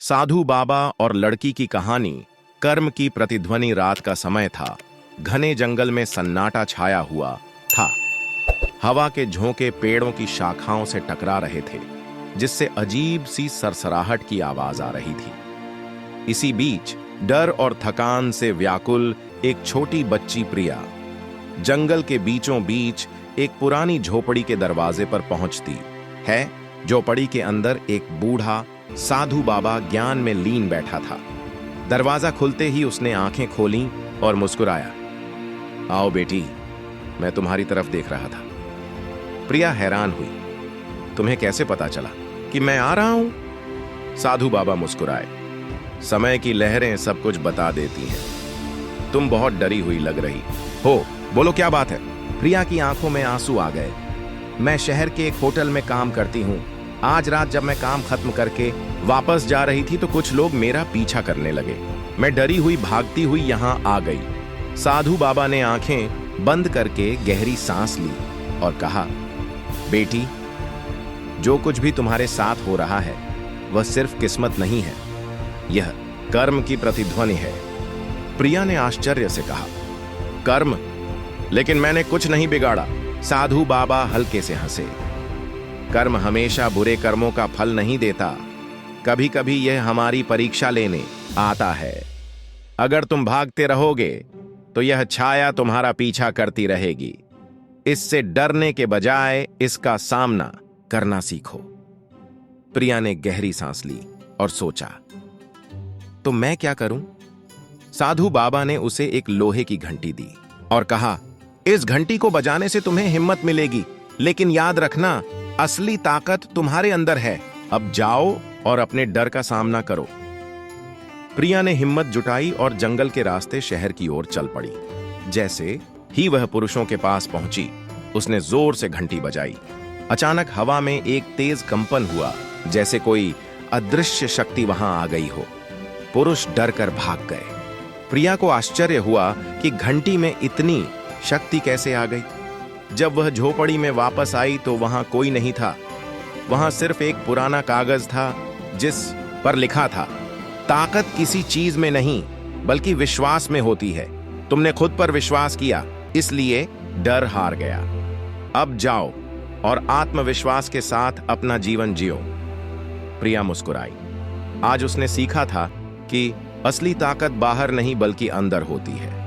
साधु बाबा और लड़की की कहानी। कर्म की प्रतिध्वनि। रात का समय था। घने जंगल में सन्नाटा छाया हुआ था। हवा के झोंके पेड़ों की शाखाओं से टकरा रहे थे, जिससे अजीब सी सरसराहट की आवाज आ रही थी। इसी बीच डर और थकान से व्याकुल एक छोटी बच्ची प्रिया जंगल के बीचों बीच एक पुरानी झोपड़ी के दरवाजे पर पहुंचती है। झोपड़ी के अंदर एक बूढ़ा साधु बाबा ज्ञान में लीन बैठा था। दरवाजा खुलते ही उसने आंखें खोलीं और मुस्कुराया। आओ बेटी, मैं तुम्हारी तरफ देख रहा था। प्रिया हैरान हुई। तुम्हें कैसे पता चला कि मैं आ रहा हूं? साधु बाबा मुस्कुराए। समय की लहरें सब कुछ बता देती हैं। तुम बहुत डरी हुई लग रही हो। बोलो क्या बात है? प्रिया की आंखों में आंसू आ गए। मैं शहर के एक होटल में काम करती हूँ। आज रात जब मैं काम खत्म करके वापस जा रही थी तो कुछ लोग मेरा पीछा करने लगे। मैं डरी हुई भागती हुई यहाँ आ गई। साधु बाबा ने आंखें बंद करके गहरी सांस ली और कहा, बेटी, जो कुछ भी तुम्हारे साथ हो रहा है वह सिर्फ किस्मत नहीं है, यह कर्म की प्रतिध्वनि है। प्रिया ने आश्चर्य से कहा, कर्म? लेकिन मैंने कुछ नहीं बिगाड़ा। साधु बाबा हल्के से हंसे। कर्म हमेशा बुरे कर्मों का फल नहीं देता। कभी कभी यह हमारी परीक्षा लेने आता है। अगर तुम भागते रहोगे तो यह छाया तुम्हारा पीछा करती रहेगी। इससे डरने के बजाय इसका सामना करना सीखो। प्रिया ने गहरी सांस ली और सोचा, तो मैं क्या करूं? साधु बाबा ने उसे एक लोहे की घंटी दी और कहा, इस घंटी को बजाने से तुम्हें हिम्मत मिलेगी, लेकिन याद रखना, असली ताकत तुम्हारे अंदर है। अब जाओ और अपने डर का सामना करो। प्रिया ने हिम्मत जुटाई और जंगल के रास्ते शहर की ओर चल पड़ी। जैसे ही वह पुरुषों के पास पहुंची, उसने जोर से घंटी बजाई। अचानक हवा में एक तेज कंपन हुआ, जैसे कोई अदृश्य शक्ति वहां आ गई हो। पुरुष डर कर भाग गए। प्रिया को आश्चर्य हुआ कि घंटी में इतनी शक्ति कैसे आ गई। जब वह झोपड़ी में वापस आई तो वहां कोई नहीं था। वहां सिर्फ एक पुराना कागज था जिस पर लिखा था, ताकत किसी चीज में नहीं बल्कि विश्वास में होती है। तुमने खुद पर विश्वास किया, इसलिए डर हार गया। अब जाओ और आत्मविश्वास के साथ अपना जीवन जियो। प्रिया मुस्कुराई। आज उसने सीखा था कि असली ताकत बाहर नहीं बल्कि अंदर होती है।